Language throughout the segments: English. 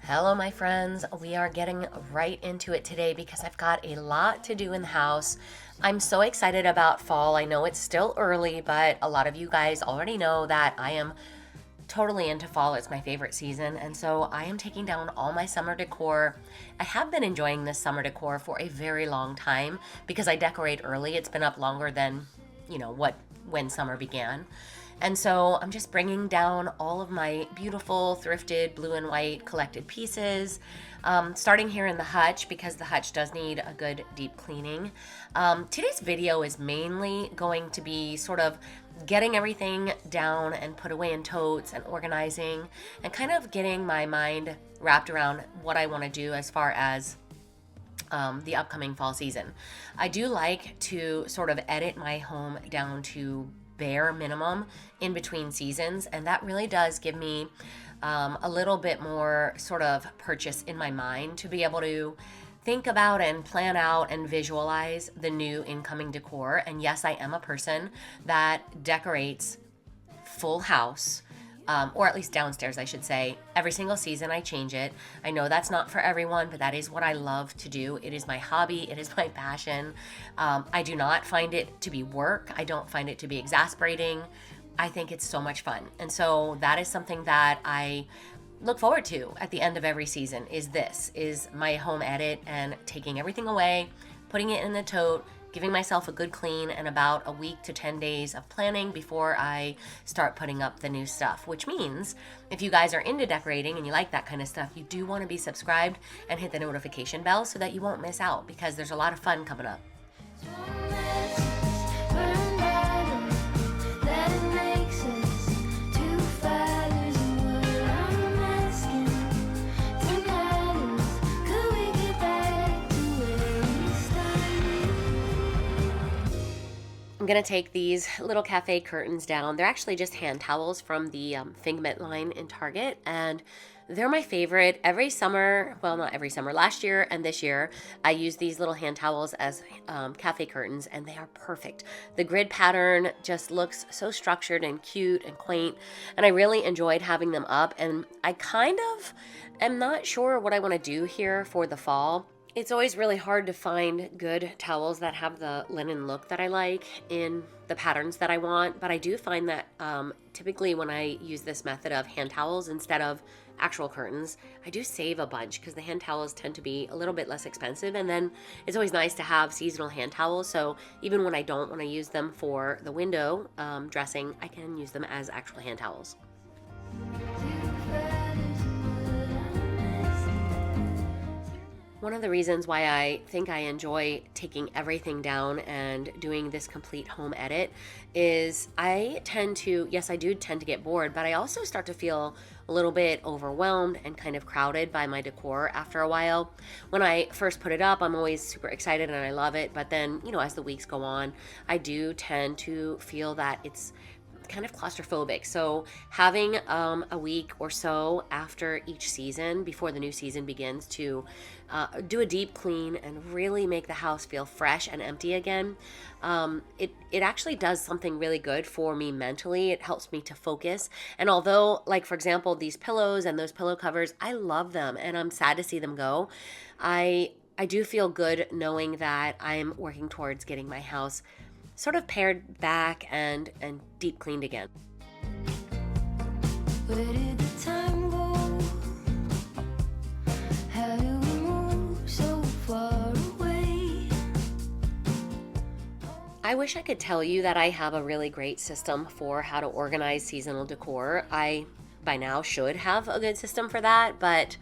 Hello, my friends. We are getting right into it today because I've got a lot to do in the house. I'm so excited about fall. I know it's still early, but a lot of you guys already know that I am totally into fall. It's my favorite season. And so I am taking down all my summer decor. I have been enjoying this summer decor for a very long time because I decorate early. It's been up longer than, when summer began. And so I'm just bringing down all of my beautiful thrifted blue and white collected pieces, starting here in the hutch because the hutch does need a good deep cleaning. Today's video is mainly going to be sort of getting everything down and put away in totes and organizing and kind of getting my mind wrapped around what I want to do as far as the upcoming fall season. I do like to sort of edit my home down to bare minimum in between seasons, and that really does give me a little bit more sort of purchase in my mind to be able to think about and plan out and visualize the new incoming decor. And yes, I am a person that decorates full house, or at least downstairs, I should say. Every single season I change it. I know that's not for everyone, but that is what I love to do. It is my hobby. It is my passion. I do not find it to be work. I don't find it to be exasperating. I think it's so much fun. And so that is something that I look forward to at the end of every season is my home edit and taking everything away, putting it in the tote, giving myself a good clean, and about a week to 10 days of planning before I start putting up the new stuff. Which means if you guys are into decorating and you like that kind of stuff, you do want to be subscribed and hit the notification bell so that you won't miss out, because there's a lot of fun coming up. I'm going to take these little cafe curtains down. They're actually just hand towels from the Figment line in Target, and they're my favorite. Every summer, well, not every summer, last year and this year, I use these little hand towels as cafe curtains, and they are perfect. The grid pattern just looks so structured and cute and quaint, and I really enjoyed having them up, and I kind of am not sure what I want to do here for the fall. It's always really hard to find good towels that have the linen look that I like in the patterns that I want, but I do find that typically when I use this method of hand towels instead of actual curtains, I do save a bunch because the hand towels tend to be a little bit less expensive, and then it's always nice to have seasonal hand towels, so even when I don't want to use them for the window dressing, I can use them as actual hand towels. One of the reasons why I think I enjoy taking everything down and doing this complete home edit is I do tend to get bored, but I also start to feel a little bit overwhelmed and kind of crowded by my decor after a while. When I first put it up, I'm always super excited and I love it, but then, as the weeks go on, I do tend to feel that it's kind of claustrophobic. So having a week or so after each season, before the new season begins, to do a deep clean and really make the house feel fresh and empty again, it actually does something really good for me mentally. It helps me to focus. And although, like, for example, these pillows and those pillow covers, I love them and I'm sad to see them go, I do feel good knowing that I'm working towards getting my house sort of pared back and deep cleaned again. Where did the time go? How do we move so far away? I wish I could tell you that I have a really great system for how to organize seasonal decor. I, by now, should have a good system for that, but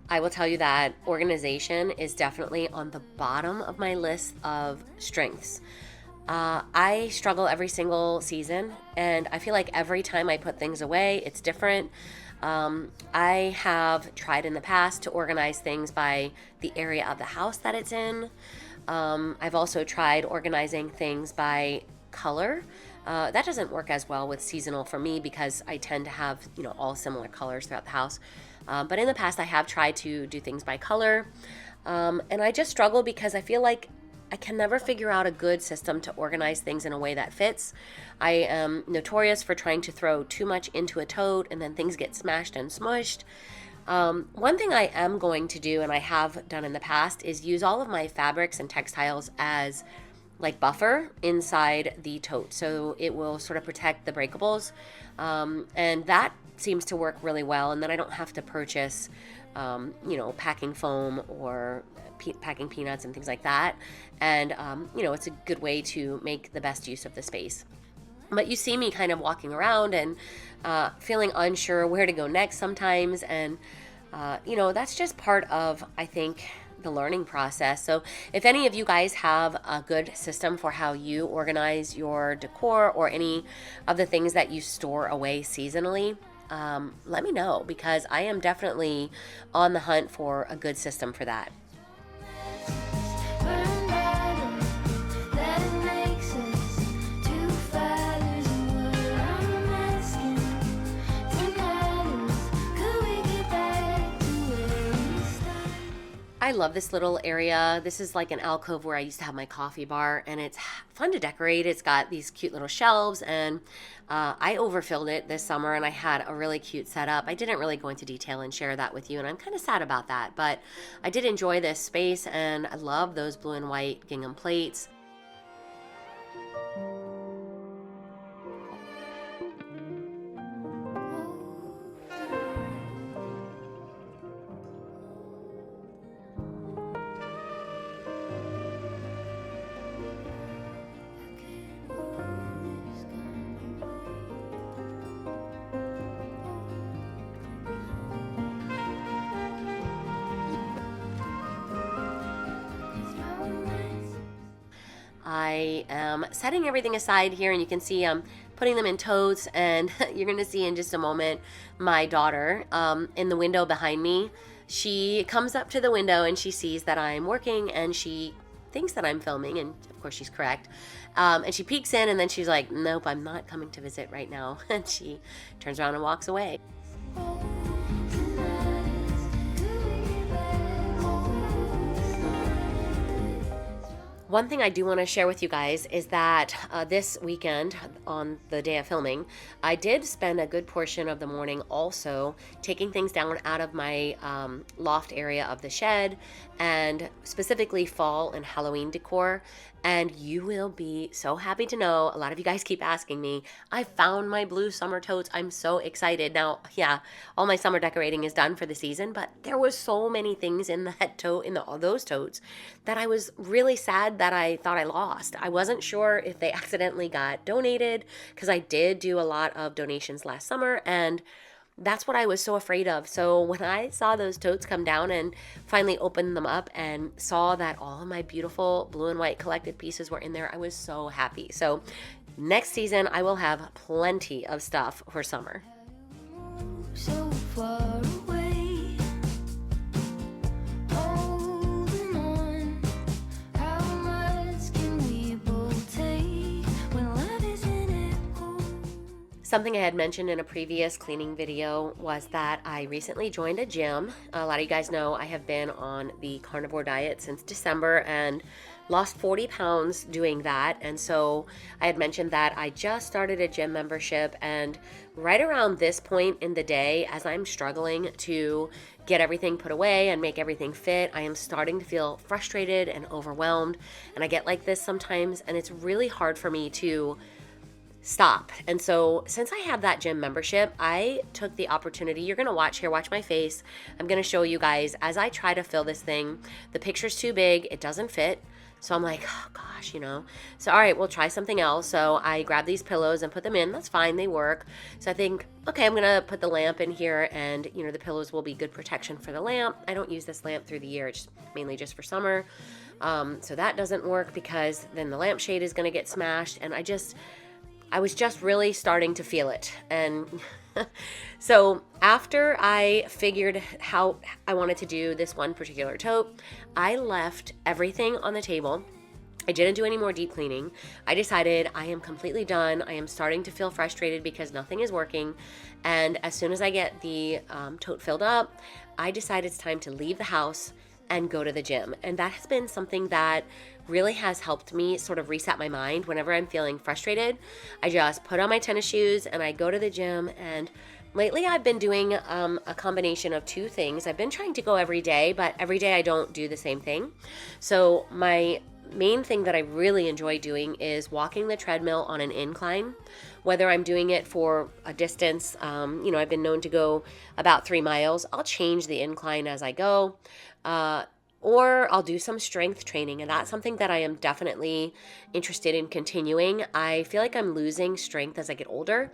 I will tell you that organization is definitely on the bottom of my list of strengths. I struggle every single season, and I feel like every time I put things away, it's different. I have tried in the past to organize things by the area of the house that it's in. I've also tried organizing things by color. That doesn't work as well with seasonal for me because I tend to have, all similar colors throughout the house. But in the past, I have tried to do things by color. And I just struggle because I feel like I can never figure out a good system to organize things in a way that fits. I am notorious for trying to throw too much into a tote and then things get smashed and smushed. One thing I am going to do, and I have done in the past, is use all of my fabrics and textiles as like buffer inside the tote. So it will sort of protect the breakables. And that seems to work really well. And then I don't have to purchase, packing foam or packing peanuts and things like that. And, it's a good way to make the best use of the space. But you see me kind of walking around and feeling unsure where to go next sometimes. And, that's just part of, I think, the learning process. So if any of you guys have a good system for how you organize your decor or any of the things that you store away seasonally, let me know, because I am definitely on the hunt for a good system for that. I love this little area. This is like an alcove where I used to have my coffee bar, and it's fun to decorate. It's got these cute little shelves, and I overfilled it this summer, and I had a really cute setup. I didn't really go into detail and share that with you, and I'm kind of sad about that, but I did enjoy this space, and I love those blue and white gingham plates. I am setting everything aside here, and you can see I'm putting them in totes, and you're going to see in just a moment my daughter in the window behind me. She comes up to the window and she sees that I'm working, and she thinks that I'm filming, and of course she's correct. And she peeks in, and then she's like, nope, I'm not coming to visit right now. And she turns around and walks away. One thing I do want to share with you guys is that this weekend, on the day of filming, I did spend a good portion of the morning also taking things down out of my loft area of the shed, and specifically fall and Halloween decor. And you will be so happy to know, a lot of you guys keep asking me, I found my blue summer totes. I'm so excited. Now, yeah, all my summer decorating is done for the season, but there was so many things in that tote, all those totes, that I was really sad that I thought I lost. I wasn't sure if they accidentally got donated, because I did do a lot of donations last summer, and that's what I was so afraid of. So when I saw those totes come down and finally opened them up and saw that all of my beautiful blue and white collected pieces were in there, I was so happy. So next season, I will have plenty of stuff for summer. So far away, holding on, how much can we both take when life isn't at home? Something I had mentioned in a previous cleaning video was that I recently joined a gym. A lot of you guys know I have been on the carnivore diet since December and lost 40 pounds doing that. And so I had mentioned that I just started a gym membership, and right around this point in the day, as I'm struggling to get everything put away and make everything fit, I am starting to feel frustrated and overwhelmed. And I get like this sometimes, and it's really hard for me to stop. And so since I have that gym membership, I took the opportunity. You're going to watch my face. I'm going to show you guys as I try to fill this thing. The picture's too big. It doesn't fit. So I'm like, oh gosh, So all right, we'll try something else. So I grabbed these pillows and put them in. That's fine. They work. So I think, okay, I'm going to put the lamp in here, and the pillows will be good protection for the lamp. I don't use this lamp through the year. It's mainly just for summer. So that doesn't work, because then the lampshade is going to get smashed. And I was just really starting to feel it. And so after I figured how I wanted to do this one particular tote, I left everything on the table. I didn't do any more deep cleaning. I decided I am completely done. I am starting to feel frustrated because nothing is working. And as soon as I get the tote filled up, I decided it's time to leave the house and go to the gym. And that has been something that really has helped me sort of reset my mind. Whenever I'm feeling frustrated, I just put on my tennis shoes and I go to the gym, and Lately, I've been doing a combination of two things. I've been trying to go every day, but every day I don't do the same thing. So, my main thing that I really enjoy doing is walking the treadmill on an incline, whether I'm doing it for a distance. I've been known to go about 3 miles. I'll change the incline as I go. Or I'll do some strength training, and that's something that I am definitely interested in continuing. I feel like I'm losing strength as I get older,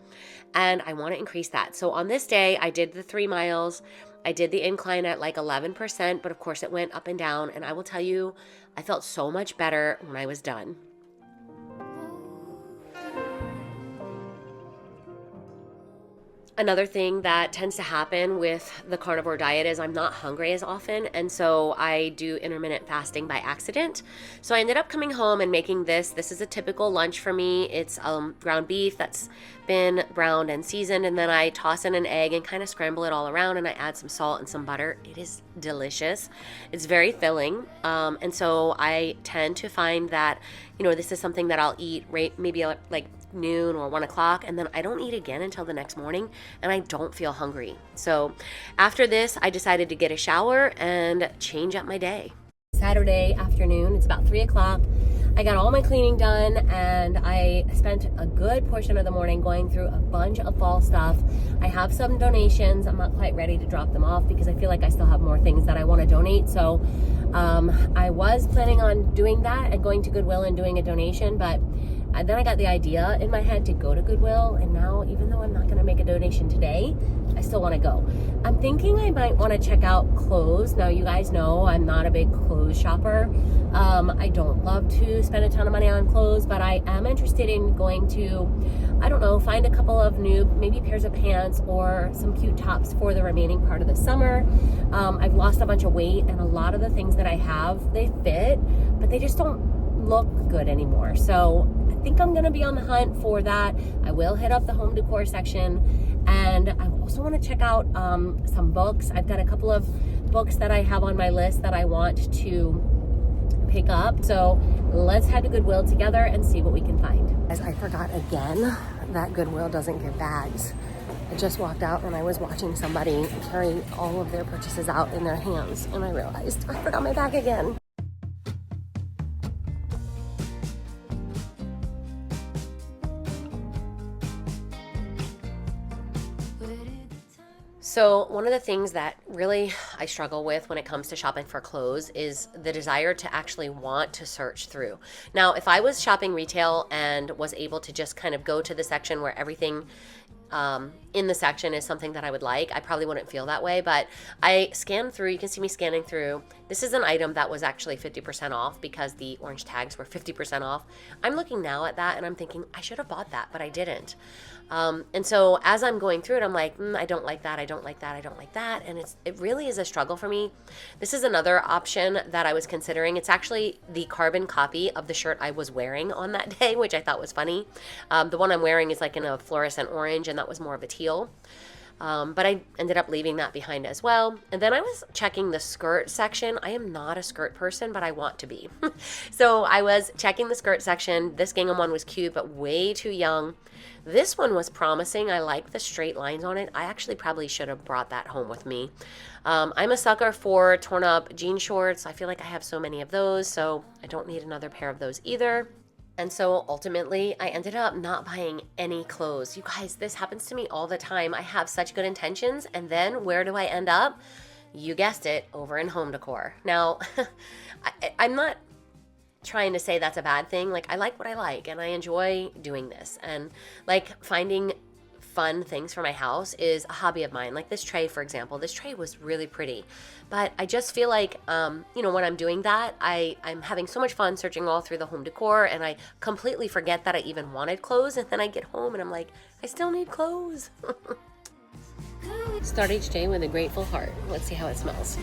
and I want to increase that. So on this day, I did the 3 miles. I did the incline at like 11%, but of course it went up and down, and I will tell you, I felt so much better when I was done. Another thing that tends to happen with the carnivore diet is I'm not hungry as often, and so I do intermittent fasting by accident. So I ended up coming home and making this. This is a typical lunch for me. It's ground beef that's been browned and seasoned, and then I toss in an egg and kind of scramble it all around, and I add some salt and some butter. It is delicious. It's very filling, and so I tend to find that, this is something that I'll eat right maybe like noon or 1 o'clock, and then I don't eat again until the next morning, and I don't feel hungry. So after this, I decided to get a shower and change up my day. Saturday afternoon, it's about 3 o'clock. I got all my cleaning done, and I spent a good portion of the morning going through a bunch of fall stuff. I have some donations. I'm not quite ready to drop them off because I feel like I still have more things that I want to donate. So I was planning on doing that and going to Goodwill and doing a donation, but then I got the idea in my head to go to Goodwill, and now even though I'm not going to make a donation today, I still want to go. I'm thinking I might want to check out clothes. Now, you guys know I'm not a big clothes shopper. I don't love to spend a ton of money on clothes, but I am interested in going to, find a couple of new, maybe pairs of pants or some cute tops for the remaining part of the summer. I've lost a bunch of weight, and a lot of the things that I have, they fit, but they just don't look good anymore. So I think I'm going to be on the hunt for that. I will hit up the home decor section, and I also want to check out some books. I've got a couple of books that I have on my list that I want to pick up. So let's head to Goodwill together and see what we can find. As I forgot again that Goodwill doesn't give bags. I just walked out and I was watching somebody carry all of their purchases out in their hands, and I realized I forgot my bag again. So one of the things that really I struggle with when it comes to shopping for clothes is the desire to actually want to search through. Now, if I was shopping retail and was able to just kind of go to the section where everything in the section is something that I would like, I probably wouldn't feel that way. But I scanned through, you can see me scanning through. This is an item that was actually 50% off because the orange tags were 50% off. I'm looking now at that and I'm thinking I should have bought that, but I didn't. And so as I'm going through it, I'm like, I don't like that. I don't like that. I don't like that. And it really is a struggle for me. This is another option that I was considering. It's actually the carbon copy of the shirt I was wearing on that day, which I thought was funny. The one I'm wearing is like in a fluorescent orange, and that was more of a teal. But I ended up leaving that behind as well. And then I was checking the skirt section. I am not a skirt person, but I want to be. So I was checking the skirt section. This gingham one was cute, but way too young. This one was promising. I like the straight lines on it. I actually probably should have brought that home with me. I'm a sucker for torn up jean shorts. I feel like I have so many of those, so I don't need another pair of those either. And so ultimately, I ended up not buying any clothes. You guys, this happens to me all the time. I have such good intentions, and then where do I end up? You guessed it, over in home decor. Now, I'm not trying to say that's a bad thing. Like, I like what I like, and I enjoy doing this. And like finding fun things for my house is a hobby of mine. Like this tray, for example. This tray was really pretty, but I just feel like, when I'm doing that, I'm having so much fun searching all through the home decor, and I completely forget that I even wanted clothes, and then I get home and I'm like, I still need clothes. Start each day with a grateful heart. Let's see how it smells.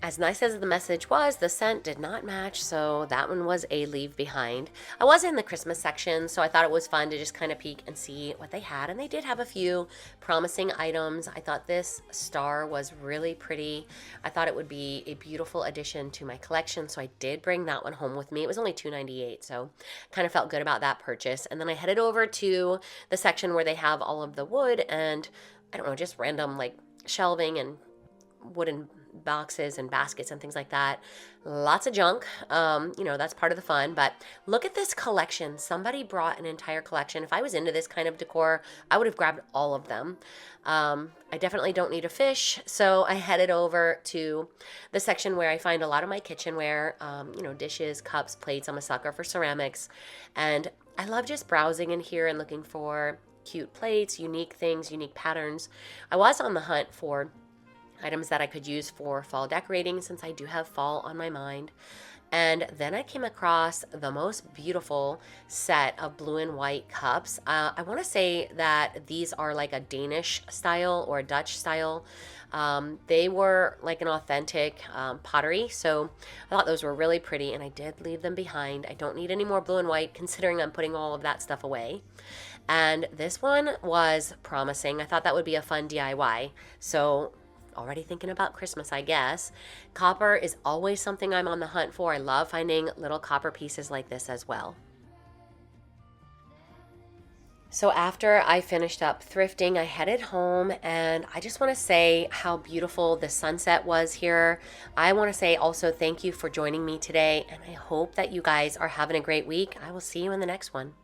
As nice as the message was, the scent did not match, so that one was a leave behind. I was in the Christmas section, so I thought it was fun to just kind of peek and see what they had, and they did have a few promising items. I thought this star was really pretty. I thought it would be a beautiful addition to my collection, so I did bring that one home with me. It was only $2.98, so kind of felt good about that purchase. And then I headed over to the section where they have all of the wood and I don't know, just random like shelving and wooden boxes and baskets and things like that. Lots of junk. That's part of the fun. But look at this collection. Somebody brought an entire collection. If I was into this kind of decor, I would have grabbed all of them. I definitely don't need a fish. So I headed over to the section where I find a lot of my kitchenware, dishes, cups, plates. I'm a sucker for ceramics. And I love just browsing in here and looking for cute plates, unique things, unique patterns. I was on the hunt for items that I could use for fall decorating since I do have fall on my mind. And then I came across the most beautiful set of blue and white cups. I want to say that these are like a Danish style or a Dutch style. They were like an authentic pottery. So I thought those were really pretty and I did leave them behind. I don't need any more blue and white considering I'm putting all of that stuff away. And this one was promising. I thought that would be a fun DIY. So already thinking about Christmas, I guess. Copper is always something I'm on the hunt for. I love finding little copper pieces like this as well. So after I finished up thrifting, I headed home and I just want to say how beautiful the sunset was here. I want to say also thank you for joining me today and I hope that you guys are having a great week. I will see you in the next one.